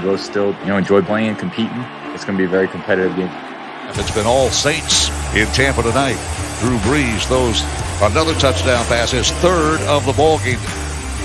will still, enjoy playing and competing. It's going to be a very competitive game. And it's been all Saints in Tampa tonight. Drew Brees throws another touchdown pass, his third of the ball game.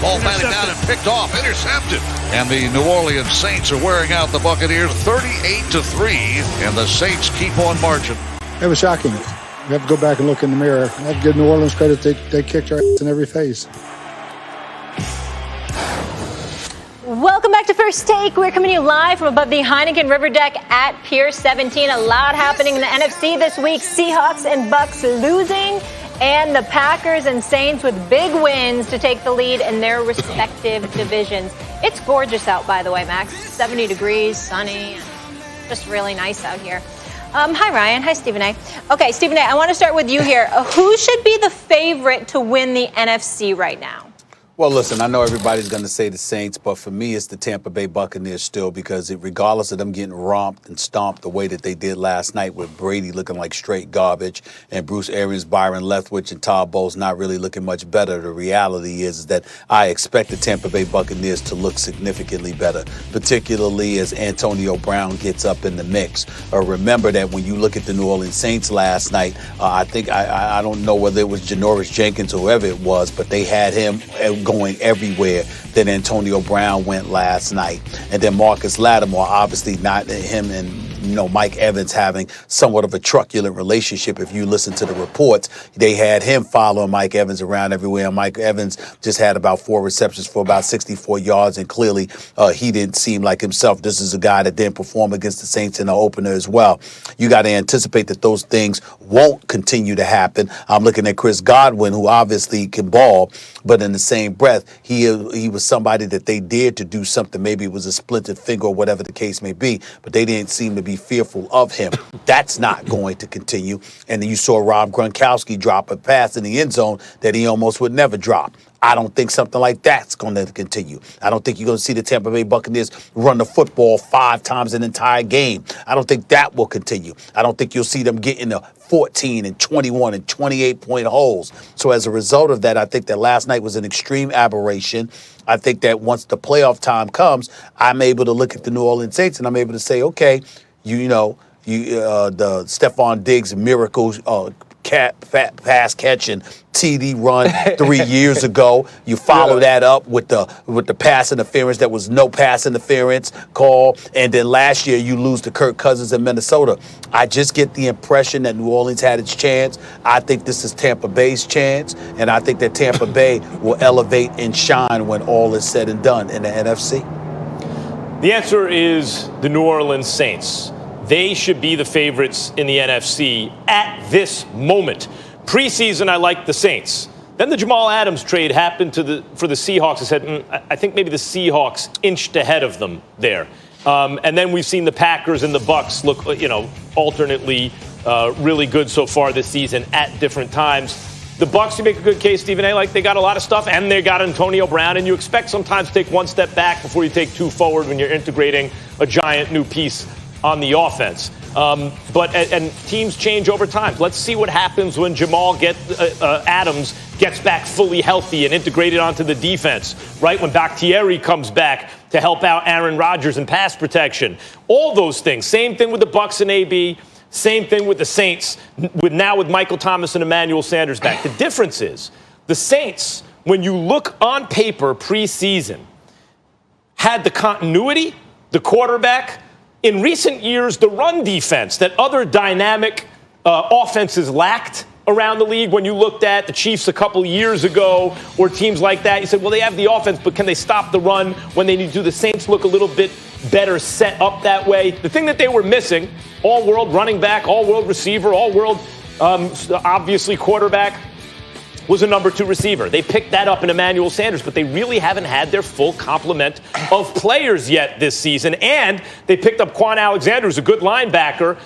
Ball batted down and picked off, intercepted. And the New Orleans Saints are wearing out the Buccaneers 38-3, and the Saints keep on marching. It was shocking. You have to go back and look in the mirror. I have to give New Orleans credit. They kicked our ass in every phase. Welcome back to First Take. We're coming to you live from above the Heineken River Deck at Pier 17. A lot happening in the NFC this week. Seahawks and Bucks losing, and the Packers and Saints with big wins to take the lead in their respective divisions. It's gorgeous out, by the way, Max. 70 degrees, sunny, just really nice out here. Hi, Ryan. Hi, Stephen A. Okay, Stephen A., I want to start with you here. Who should be the favorite to win the NFC right now? Well, listen, I know everybody's going to say the Saints, but for me, it's the Tampa Bay Buccaneers still, because regardless of them getting romped and stomped the way that they did last night with Brady looking like straight garbage and Bruce Arians, Byron Leftwich, and Todd Bowles not really looking much better, the reality is that I expect the Tampa Bay Buccaneers to look significantly better, particularly as Antonio Brown gets up in the mix. Remember that when you look at the New Orleans Saints last night, I don't know whether it was Janoris Jenkins or whoever it was, but they had him going everywhere that Antonio Brown went last night. And then Marcus Lattimore, obviously not him and Mike Evans having somewhat of a truculent relationship. If you listen to the reports, they had him following Mike Evans around everywhere. And Mike Evans just had about 4 receptions for about 64 yards. And clearly he didn't seem like himself. This is a guy that didn't perform against the Saints in the opener as well. You got to anticipate that those things won't continue to happen. I'm looking at Chris Godwin, who obviously can ball, but in the same breath, he was somebody that they dared to do something. Maybe it was a splintered finger or whatever the case may be, but they didn't seem to be fearful of him. That's not going to continue. And then you saw Rob Gronkowski drop a pass in the end zone that he almost would never drop. I don't think something like that's going to continue. I don't think you're going to see the Tampa Bay Buccaneers run the football 5 times an entire game. I don't think that will continue. I don't think you'll see them get into 14 and 21 and 28-point holes. So as a result of that, I think that last night was an extreme aberration. I think that once the playoff time comes, I'm able to look at the New Orleans Saints and I'm able to say, okay, the Stephon Diggs miracle pass catch and TD run 3 years ago. You follow that up with the pass interference that was no pass interference call, and then last year you lose to Kirk Cousins in Minnesota. I just get the impression that New Orleans had its chance. I think this is Tampa Bay's chance, and I think that Tampa Bay will elevate and shine when all is said and done in the NFC. The answer is the New Orleans Saints. They should be the favorites in the NFC at this moment. Preseason, I like the Saints. Then the Jamal Adams trade happened for the Seahawks. I said, I think maybe the Seahawks inched ahead of them there. And then we've seen the Packers and the Bucks look, alternately really good so far this season at different times. The Bucks, you make a good case, Stephen A. Like they got a lot of stuff, and they got Antonio Brown, and you expect sometimes to take one step back before you take 2 forward when you're integrating a giant new piece on the offense. But teams change over time. Let's see what happens when Jamal Adams gets back fully healthy and integrated onto the defense, right? When Bakhtiari comes back to help out Aaron Rodgers in pass protection. All those things. Same thing with the Bucks and AB. Same thing with the Saints, with Michael Thomas and Emmanuel Sanders back. The difference is the Saints, when you look on paper preseason, had the continuity, the quarterback. In recent years, the run defense that other dynamic offenses lacked around the league, when you looked at the Chiefs a couple years ago or teams like that, you said, well, they have the offense, but can they stop the run when they need to? The Saints look a little bit better set up that way. The thing that they were missing, all-world running back, all-world receiver, all-world, obviously, quarterback, was a number 2 receiver. They picked that up in Emmanuel Sanders, but they really haven't had their full complement of players yet this season. And they picked up Quan Alexander, who's a good linebacker,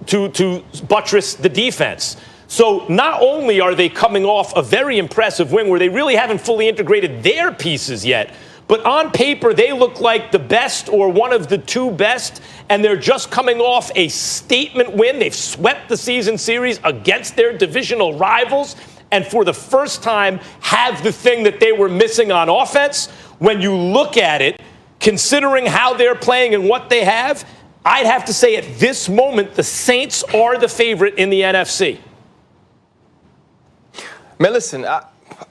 to buttress the defense. So not only are they coming off a very impressive win where they really haven't fully integrated their pieces yet, but on paper, they look like the best or one of the 2 best, and they're just coming off a statement win. They've swept the season series against their divisional rivals, and for the first time have the thing that they were missing on offense. When you look at it, considering how they're playing and what they have, I'd have to say at this moment, the Saints are the favorite in the NFC. Man, listen,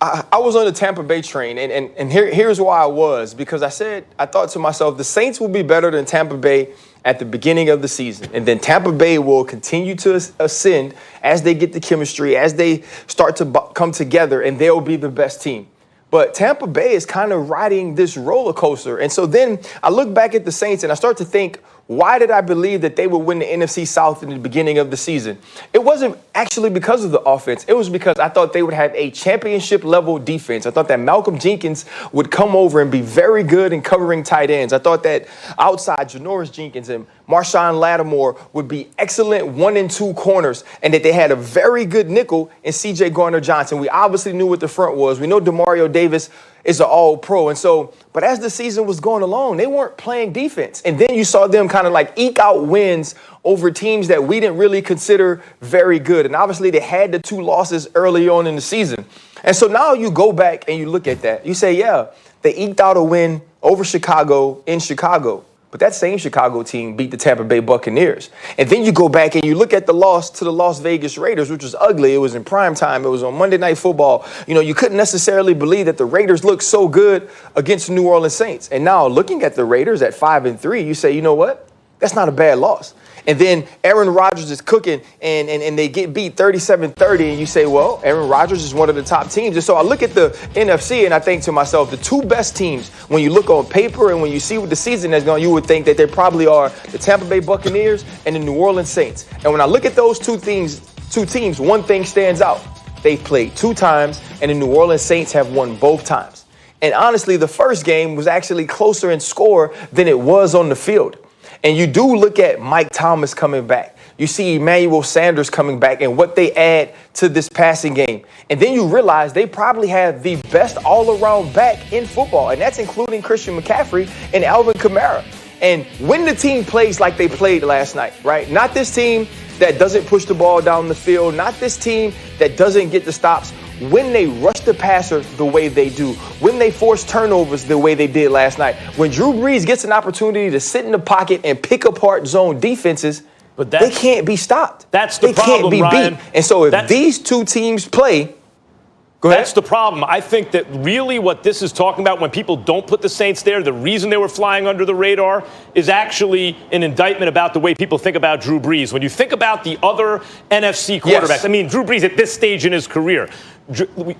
I was on the Tampa Bay train, and here's why I was. Because I thought to myself, the Saints will be better than Tampa Bay at the beginning of the season. And then Tampa Bay will continue to ascend as they get the chemistry, as they start to come together, and they'll be the best team. But Tampa Bay is kind of riding this roller coaster. And so then I look back at the Saints and I start to think, why did I believe that they would win the NFC South in the beginning of the season? It wasn't actually because of the offense. It was because I thought they would have a championship-level defense. I thought that Malcolm Jenkins would come over and be very good in covering tight ends. I thought that outside Janoris Jenkins and Marshawn Lattimore would be excellent 1 and 2 corners, and that they had a very good nickel in C.J. Gardner-Johnson. We obviously knew what the front was. We know Demario Davis is an all-pro. And so, but as the season was going along, they weren't playing defense. And then you saw them kind of like eke out wins over teams that we didn't really consider very good. And obviously they had the 2 losses early on in the season. And so now you go back and you look at that. You say, yeah, they eked out a win over Chicago in Chicago. But that same Chicago team beat the Tampa Bay Buccaneers. And then you go back and you look at the loss to the Las Vegas Raiders, which was ugly. It was in prime time. It was on Monday Night Football. You know, you couldn't necessarily believe that the Raiders looked so good against the New Orleans Saints. And now looking at the Raiders at 5-3, you say, you know what? That's not a bad loss. And then Aaron Rodgers is cooking and they get beat 37-30. And you say, well, Aaron Rodgers is one of the top teams. And so I look at the NFC and I think to myself, the 2 best teams, when you look on paper and when you see what the season has gone, you would think that they probably are the Tampa Bay Buccaneers and the New Orleans Saints. And when I look at those two teams, one thing stands out. They've played 2 times and the New Orleans Saints have won both times. And honestly, the first game was actually closer in score than it was on the field. And you do look at Mike Thomas coming back. You see Emmanuel Sanders coming back and what they add to this passing game. And then you realize they probably have the best all-around back in football, and that's including Christian McCaffrey and Alvin Kamara. And when the team plays like they played last night, right? Not this team that doesn't push the ball down the field, not this team that doesn't get the stops. When they rush the passer the way they do, when they force turnovers the way they did last night, when Drew Brees gets an opportunity to sit in the pocket and pick apart zone defenses, but they can't be stopped. That's the problem, They can't be Ryan. beat. And so if these 2 teams play, go ahead. That's the problem. I think that really what this is talking about when people don't put the Saints there, the reason they were flying under the radar is actually an indictment about the way people think about Drew Brees. When you think about the other NFC quarterbacks, Yes. I mean, Drew Brees at this stage in his career,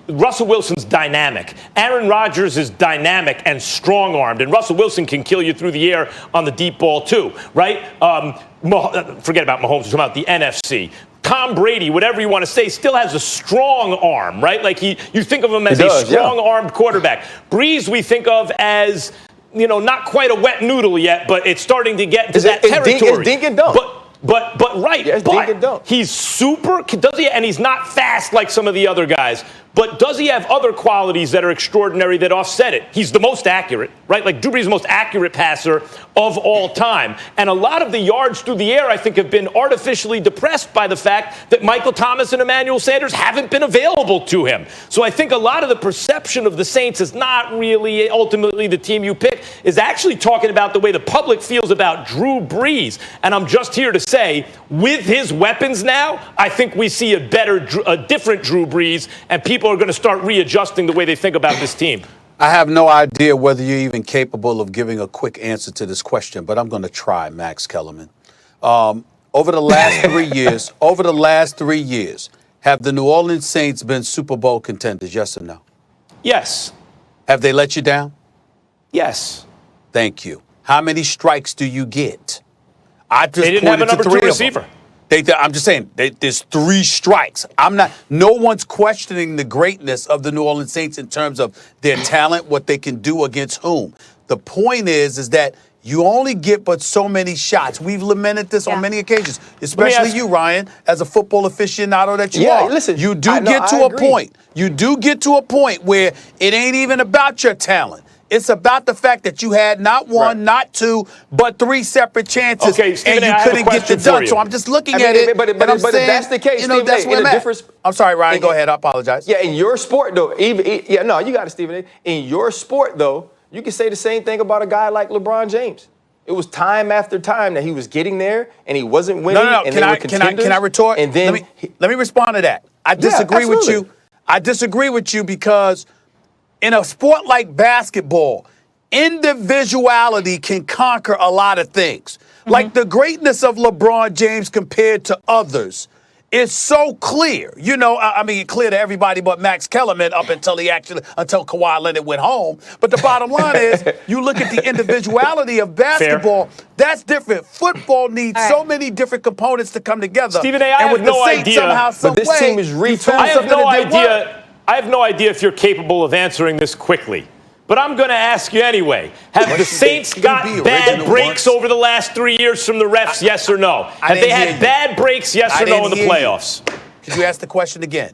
Russell Wilson's dynamic. Aaron Rodgers is dynamic and strong-armed, and Russell Wilson can kill you through the air on the deep ball too, right? Forget about Mahomes, we're talking about the NFC. Tom Brady, whatever you want to say, still has a strong arm, right? Like you think of him as a strong-armed quarterback. Breeze we think of as, you know, not quite a wet noodle yet, but it's starting to get to that territory. It's dink and dunk. But right, yeah, but he's super, does he, and he's not fast like some of the other guys, but does he have other qualities that are extraordinary that offset it? He's the most accurate, right? Like Drew Brees is the most accurate passer of all time. And a lot of the yards through the air, I think, have been artificially depressed by the fact that Michael Thomas and Emmanuel Sanders haven't been available to him. So I think a lot of the perception of the Saints is not really ultimately the team you pick, is actually talking about the way the public feels about Drew Brees. And I'm just here to say, with his weapons now, I think we see a different Drew Brees, and people are going to start readjusting the way they think about this team. I have no idea whether you're even capable of giving a quick answer to this question, but I'm going to try, Max Kellerman. Over the last 3 years, have the New Orleans Saints been Super Bowl contenders, yes or no? Yes. Have they let you down? Yes. Thank you. How many strikes do you get? I just they didn't have a number 2 receiver. I'm just saying, there's 3 strikes. No one's questioning the greatness of the New Orleans Saints in terms of their talent, what they can do against whom. The point is that you only get but so many shots. We've lamented this on many occasions, especially you, Ryan, as a football aficionado that you are. Listen, you do get to a point. You do get to a point where it ain't even about your talent. It's about the fact that you had not 1, not 2, but 3 separate chances, Stephen, and you couldn't get it done. So I'm just looking at it. But if that's the case, Stephen, that's where I'm at. I'm sorry, Ryan. Go ahead. I apologize. Yeah, in your sport, though, you got it, Stephen. In your sport, though, You can say the same thing about a guy like LeBron James. It was time after time that he was getting there and he wasn't winning. No. And can I retort? And then let me respond to that. I disagree with absolutely. you. I disagree with you because in a sport like basketball, individuality can conquer a lot of things. Like the greatness of LeBron James compared to others is so clear. You know, I mean, clear to everybody but Max Kellerman until Kawhi Leonard went home. But the bottom line is, you look at the individuality of basketball, that's different. Football needs so many different components to come together. Stephen A., I have no idea. But this team is retooling. I have no idea if you're capable of answering this quickly. But I'm going to ask you anyway. Have the Saints got bad breaks over the last 3 years from the refs, yes or no? Have they had bad breaks, yes or no, in the playoffs? Could you ask the question again?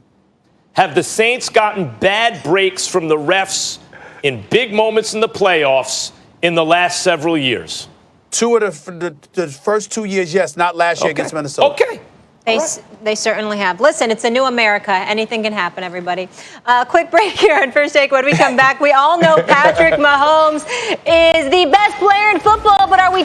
Have the Saints gotten bad breaks from the refs in big moments in the playoffs in the last several years? Two of the first 2 years, yes. Not last year against Minnesota. Okay. They certainly have. Listen, it's a new America. Anything can happen, everybody. Quick break here on First Take. When we come back, we all know Patrick Mahomes is the best player in football, but are we